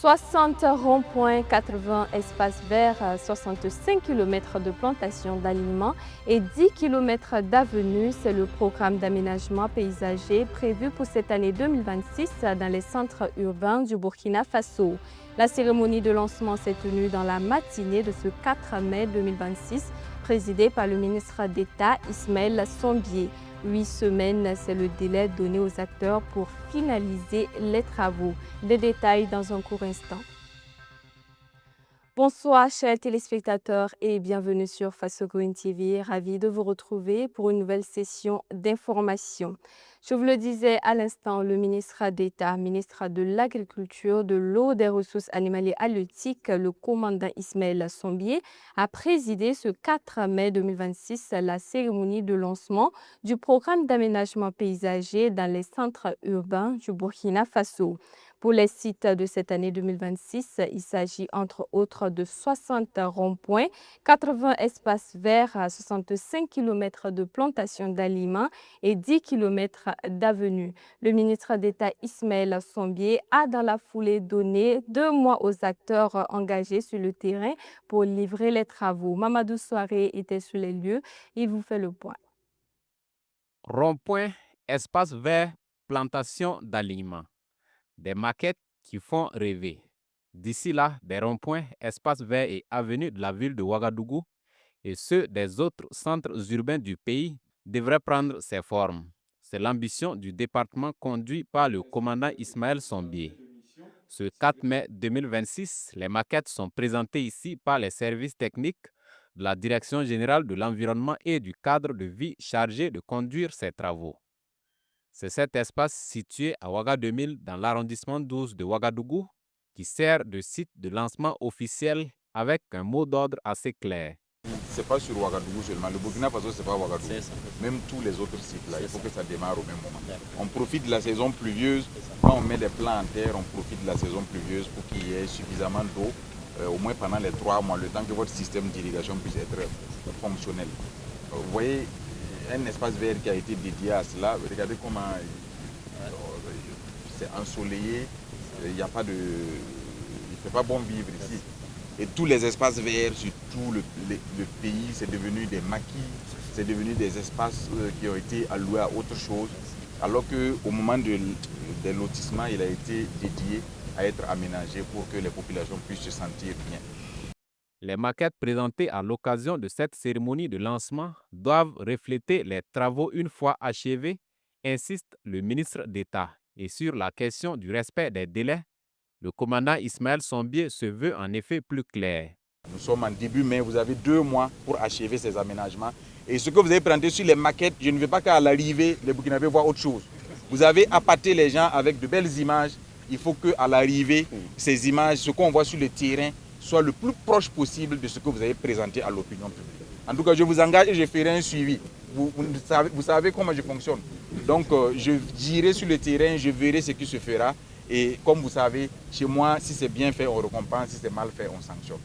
60 ronds-points, 80 espaces verts, 65 km de plantation d'aliments et 10 km d'avenues. C'est le programme d'aménagement paysager prévu pour cette année 2026 dans les centres urbains du Burkina Faso. La cérémonie de lancement s'est tenue dans la matinée de ce 4 mai 2026, présidée par le ministre d'État Ismaël Sombié. 8 semaines, c'est le délai donné aux acteurs pour finaliser les travaux. Des détails dans un court instant. Bonsoir chers téléspectateurs et bienvenue sur Faso Green TV. Ravi de vous retrouver pour une nouvelle session d'information. Je vous le disais à l'instant, le ministre d'État, ministre de l'Agriculture, de l'Eau, des Ressources animales et halieutiques, le commandant Ismaël Sombié, a présidé ce 4 mai 2026 la cérémonie de lancement du programme d'aménagement paysager dans les centres urbains du Burkina Faso. Pour les sites de cette année 2026, il s'agit entre autres de 60 ronds-points, 80 espaces verts, 65 km de plantation d'aliments et 10 km d'avenues. Le ministre d'État Ismaël Sombié a dans la foulée donné 2 mois aux acteurs engagés sur le terrain pour livrer les travaux. Mamadou Souaré était sur les lieux. Il vous fait le point. Rond-point, espace vert, plantation d'aliments. Des maquettes qui font rêver. D'ici là, des ronds-points, espaces verts et avenues de la ville de Ouagadougou et ceux des autres centres urbains du pays devraient prendre ces formes. C'est l'ambition du département conduit par le commandant Ismaël Sombié. Ce 4 mai 2026, les maquettes sont présentées ici par les services techniques de la Direction générale de l'environnement et du cadre de vie chargé de conduire ces travaux. C'est cet espace situé à Ouaga 2000 dans l'arrondissement 12 de Ouagadougou qui sert de site de lancement officiel avec un mot d'ordre assez clair. C'est pas sur Ouagadougou seulement. Le Burkina Faso, c'est pas Ouagadougou. Même tous les autres sites là, il faut que ça démarre au même moment. On profite de la saison pluvieuse. Quand on met des plants en terre, on profite de la saison pluvieuse pour qu'il y ait suffisamment d'eau, au moins pendant les 3 mois, le temps que votre système d'irrigation puisse être fonctionnel. Vous voyez, un espace vert qui a été dédié à cela. Regardez comment c'est ensoleillé. Il n'y a pas de, il fait pas bon vivre ici. Et tous les espaces verts sur tout le pays, c'est devenu des maquis, c'est devenu des espaces qui ont été alloués à autre chose. Alors qu'au moment des lotissements, il a été dédié à être aménagé pour que les populations puissent se sentir bien. Les maquettes présentées à l'occasion de cette cérémonie de lancement doivent refléter les travaux une fois achevés, insiste le ministre d'État. Et sur la question du respect des délais, le commandant Ismaël Sombié se veut en effet plus clair. Nous sommes en début mai, vous avez 2 mois pour achever ces aménagements. Et ce que vous avez présenté sur les maquettes, je ne veux pas qu'à l'arrivée, les Burkinabés voient autre chose. Vous avez appâté les gens avec de belles images. Il faut qu'à l'arrivée, ces images, ce qu'on voit sur le terrain, soit le plus proche possible de ce que vous avez présenté à l'opinion publique. En tout cas, je vous engage et je ferai un suivi. Vous savez comment je fonctionne. Donc, je dirai sur le terrain, je verrai ce qui se fera. Et comme vous savez, chez moi, si c'est bien fait, on récompense. Si c'est mal fait, on sanctionne.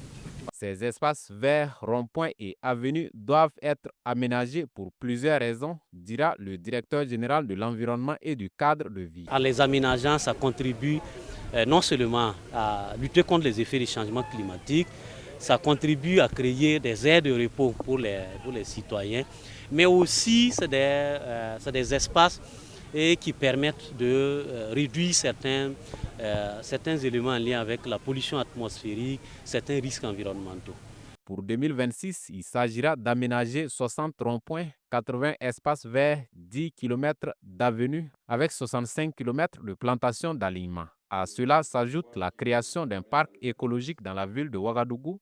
Ces espaces verts, ronds-points et avenues doivent être aménagés pour plusieurs raisons, dira le directeur général de l'environnement et du cadre de vie. En les aménageant, ça contribue non seulement à lutter contre les effets du changement climatique, ça contribue à créer des aires de repos pour les citoyens, mais aussi c'est des espaces qui permettent de réduire certains éléments en lien avec la pollution atmosphérique, certains risques environnementaux. Pour 2026, il s'agira d'aménager 60 ronds-points, 80 espaces verts, 10 km d'avenues avec 65 km de plantation d'aliments. À cela s'ajoute la création d'un parc écologique dans la ville de Ouagadougou,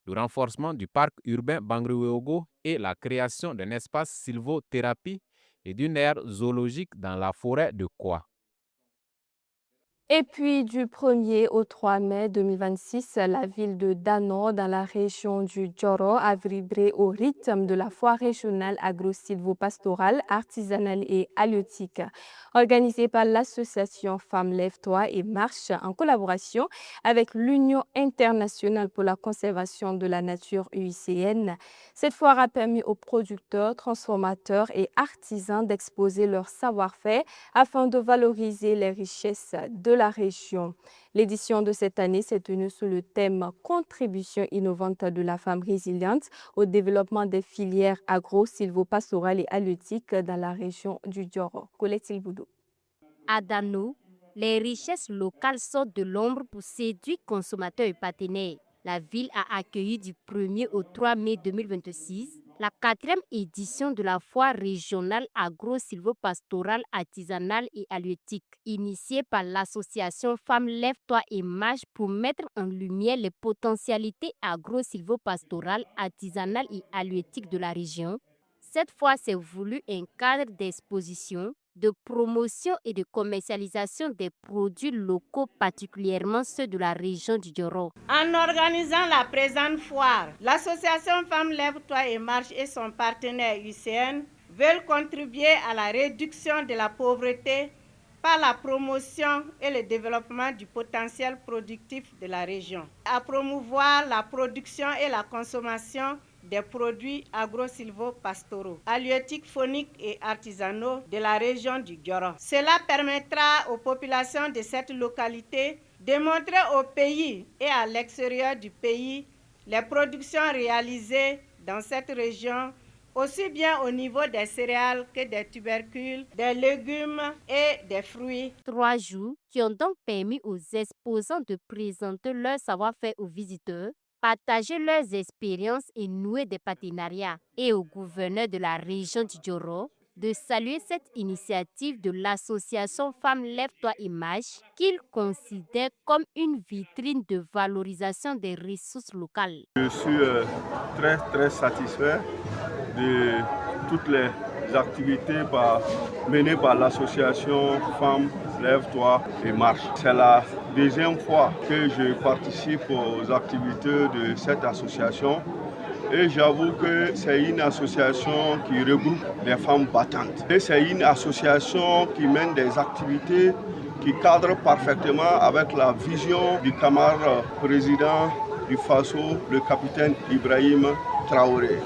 le renforcement du parc urbain Bangui-Weogo et la création d'un espace sylvothérapie et d'une aire zoologique dans la forêt de Kwa. Et puis, du 1er au 3 mai 2026, la ville de Dano, dans la région du Djoro, a vibré au rythme de la foire régionale agro-sylvo-pastorale, artisanale et halieutique. Organisée par l'association Femmes Lève-toi et Marche en collaboration avec l'Union internationale pour la conservation de la nature UICN. Cette foire a permis aux producteurs, transformateurs et artisans d'exposer leur savoir-faire afin de valoriser les richesses de la région. L'édition de cette année s'est tenue sous le thème Contribution innovante de la femme résiliente au développement des filières agro-sylvopastorales et halieutiques dans la région du Djoro. Colette Silboudou. À Dano, les richesses locales sortent de l'ombre pour séduire consommateurs et partenaires. La ville a accueilli du 1er au 3 mai 2026 la 4e édition de la foire régionale agro-sylvopastorale, artisanale et halieutique, initiée par l'association Femmes Lève-toi et Marche pour mettre en lumière les potentialités agro-sylvopastorales, artisanales et halieutiques de la région. Cette fois, c'est voulu un cadre d'exposition, de promotion et de commercialisation des produits locaux, particulièrement ceux de la région du Djoro. En organisant la présente foire, l'association Femmes Lève-toi et Marche et son partenaire UCN veulent contribuer à la réduction de la pauvreté par la promotion et le développement du potentiel productif de la région, à promouvoir la production et la consommation des produits agro-sylvopastoraux, halieutiques, fauniques et artisanaux de la région du Djoro. Cela permettra aux populations de cette localité de montrer au pays et à l'extérieur du pays les productions réalisées dans cette région, aussi bien au niveau des céréales que des tubercules, des légumes et des fruits. 3 jours qui ont donc permis aux exposants de présenter leur savoir-faire aux visiteurs, partager leurs expériences et nouer des partenariats, et au gouverneur de la région du Djoro de saluer cette initiative de l'association Femmes Lève-toi et Marche qu'il considère comme une vitrine de valorisation des ressources locales. Je suis très satisfait de toutes les activités menées par l'association Femmes Lève-toi et Marche. C'est la deuxième fois que je participe aux activités de cette association. Et j'avoue que c'est une association qui regroupe des femmes battantes. Et c'est une association qui mène des activités qui cadrent parfaitement avec la vision du camarade président du FASO, le capitaine Ibrahim Traoré.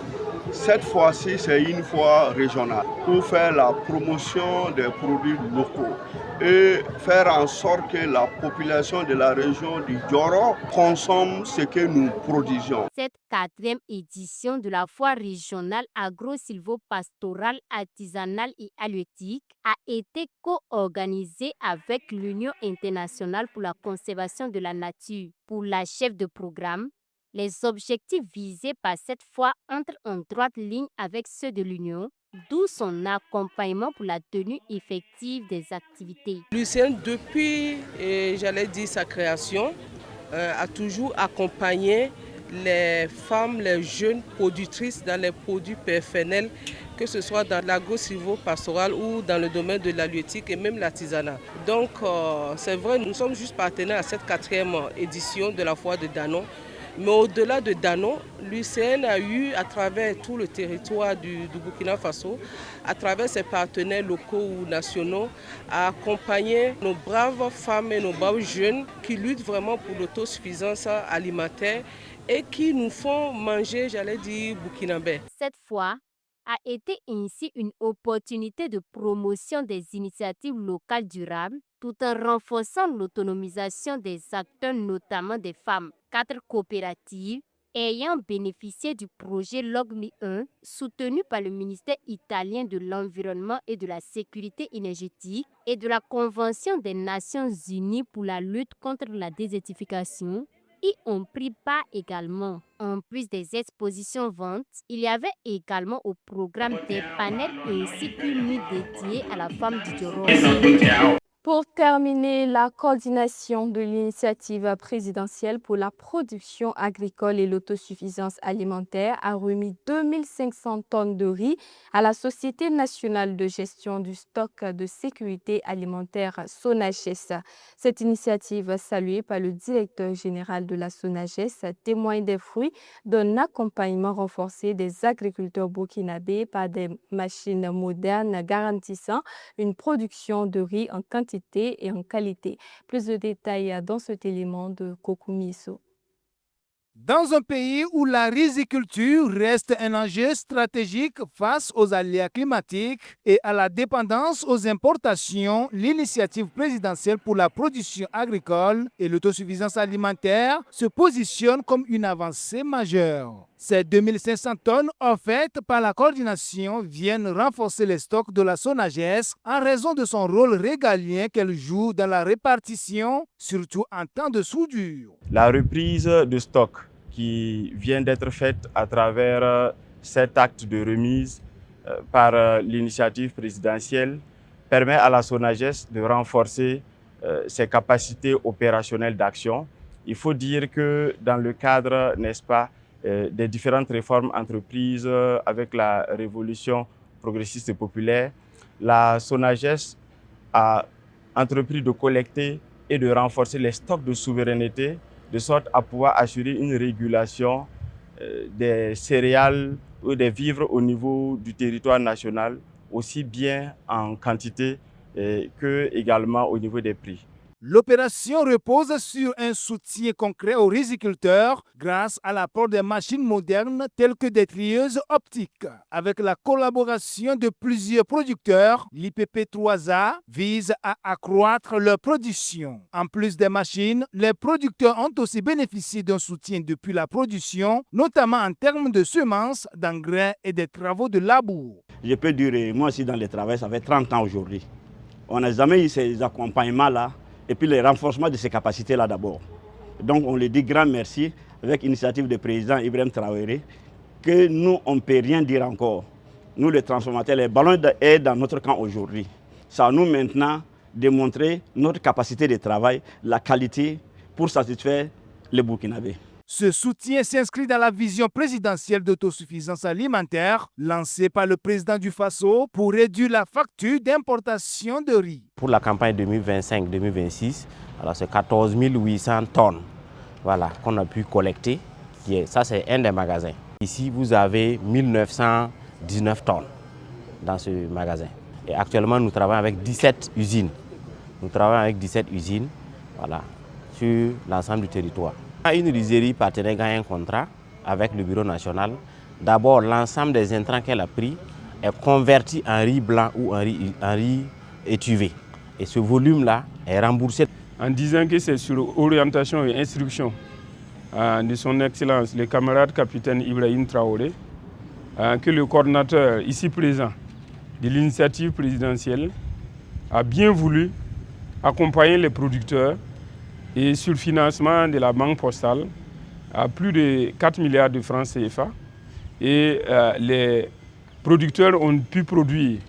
Cette fois-ci, c'est une foire régionale pour faire la promotion des produits locaux et faire en sorte que la population de la région du Djoro consomme ce que nous produisons. Cette 4e édition de la foire régionale agro-sylvopastorale, artisanale et halieutique a été co-organisée avec l'Union internationale pour la conservation de la nature. Pour la chef de programme, les objectifs visés par cette foire entrent en droite ligne avec ceux de l'Union, d'où son accompagnement pour la tenue effective des activités. L'UCN, depuis, sa création, a toujours accompagné les femmes, les jeunes productrices dans les produits PFNL, que ce soit dans l'agro-sylvo-pastoral ou dans le domaine de l'halieutique et même l'artisanat. Donc c'est vrai, nous sommes juste partenaires à cette 4e édition de la foire de Dano. Mais au-delà de Dano, l'UCN a eu, à travers tout le territoire du Burkina Faso, à travers ses partenaires locaux ou nationaux, à accompagner nos braves femmes et nos braves jeunes qui luttent vraiment pour l'autosuffisance alimentaire et qui nous font manger, burkinabé. Cette fois a été ainsi une opportunité de promotion des initiatives locales durables tout en renforçant l'autonomisation des acteurs, notamment des femmes. 4 coopératives ayant bénéficié du projet LOGMI 1, soutenu par le ministère italien de l'Environnement et de la Sécurité énergétique et de la Convention des Nations Unies pour la lutte contre la désertification, y ont pris part également. En plus des expositions ventes, il y avait également au programme des panels ainsi qu'une nuit dédiée à la femme du Djoro. Pour terminer, la coordination de l'initiative présidentielle pour la production agricole et l'autosuffisance alimentaire a remis 2500 tonnes de riz à la Société nationale de gestion du stock de sécurité alimentaire SONAGES. Cette initiative, saluée par le directeur général de la SONAGES, témoigne des fruits d'un accompagnement renforcé des agriculteurs burkinabés par des machines modernes garantissant une production de riz en quantité et en qualité. Plus de détails dans cet élément de Kokumiso. Dans un pays où la riziculture reste un enjeu stratégique face aux aléas climatiques et à la dépendance aux importations, l'initiative présidentielle pour la production agricole et l'autosuffisance alimentaire se positionne comme une avancée majeure. Ces 2500 tonnes offertes par la coordination viennent renforcer les stocks de la SONAGES en raison de son rôle régalien qu'elle joue dans la répartition, surtout en temps de soudure. La reprise de stock qui vient d'être faite à travers cet acte de remise par l'initiative présidentielle permet à la SONAGES de renforcer ses capacités opérationnelles d'action. Il faut dire que dans le cadre, n'est-ce pas, des différentes réformes entreprises avec la révolution progressiste et populaire, la SONAGES a entrepris de collecter et de renforcer les stocks de souveraineté de sorte à pouvoir assurer une régulation des céréales ou des vivres au niveau du territoire national, aussi bien en quantité que également au niveau des prix. L'opération repose sur un soutien concret aux riziculteurs grâce à l'apport des machines modernes telles que des trieuses optiques. Avec la collaboration de plusieurs producteurs, l'IPP3A vise à accroître leur production. En plus des machines, les producteurs ont aussi bénéficié d'un soutien depuis la production, notamment en termes de semences, d'engrais et des travaux de labour. Je peux dire, moi aussi dans le travail, ça fait 30 ans aujourd'hui. On n'a jamais eu ces accompagnements-là. Et puis le renforcement de ces capacités-là d'abord. Donc on le dit grand merci avec l'initiative du président Ibrahim Traoré, que nous, on ne peut rien dire encore. Nous, les transformateurs, les ballons est dans notre camp aujourd'hui. Ça nous maintenant démontrer notre capacité de travail, la qualité pour satisfaire les Burkinabés. Ce soutien s'inscrit dans la vision présidentielle d'autosuffisance alimentaire lancée par le président du Faso pour réduire la facture d'importation de riz. Pour la campagne 2025-2026, c'est 14 800 tonnes qu'on a pu collecter. Ça, c'est un des magasins. Ici, vous avez 1919 tonnes dans ce magasin. Et actuellement, nous travaillons avec 17 usines. Nous travaillons avec 17 usines sur l'ensemble du territoire. Une rizerie partenaire gagne un contrat avec le Bureau national. D'abord, l'ensemble des intrants qu'elle a pris est converti en riz blanc ou en riz étuvé. Et ce volume-là est remboursé. En disant que c'est sur orientation et instruction de son Excellence, le camarade capitaine Ibrahim Traoré, que le coordinateur ici présent de l'initiative présidentielle a bien voulu accompagner les producteurs et sur le financement de la Banque postale à plus de 4 milliards de francs CFA. Et les producteurs ont pu produire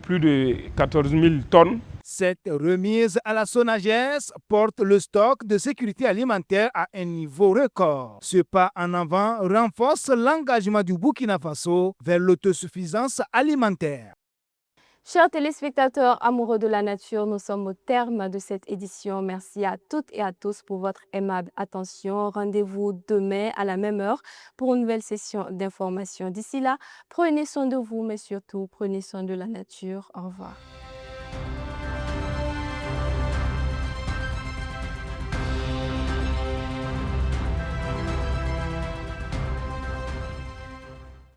plus de 14 000 tonnes. Cette remise à la SONAGES porte le stock de sécurité alimentaire à un niveau record. Ce pas en avant renforce l'engagement du Burkina Faso vers l'autosuffisance alimentaire. Chers téléspectateurs amoureux de la nature, nous sommes au terme de cette édition. Merci à toutes et à tous pour votre aimable attention. Rendez-vous demain à la même heure pour une nouvelle session d'information. D'ici là, prenez soin de vous, mais surtout prenez soin de la nature. Au revoir.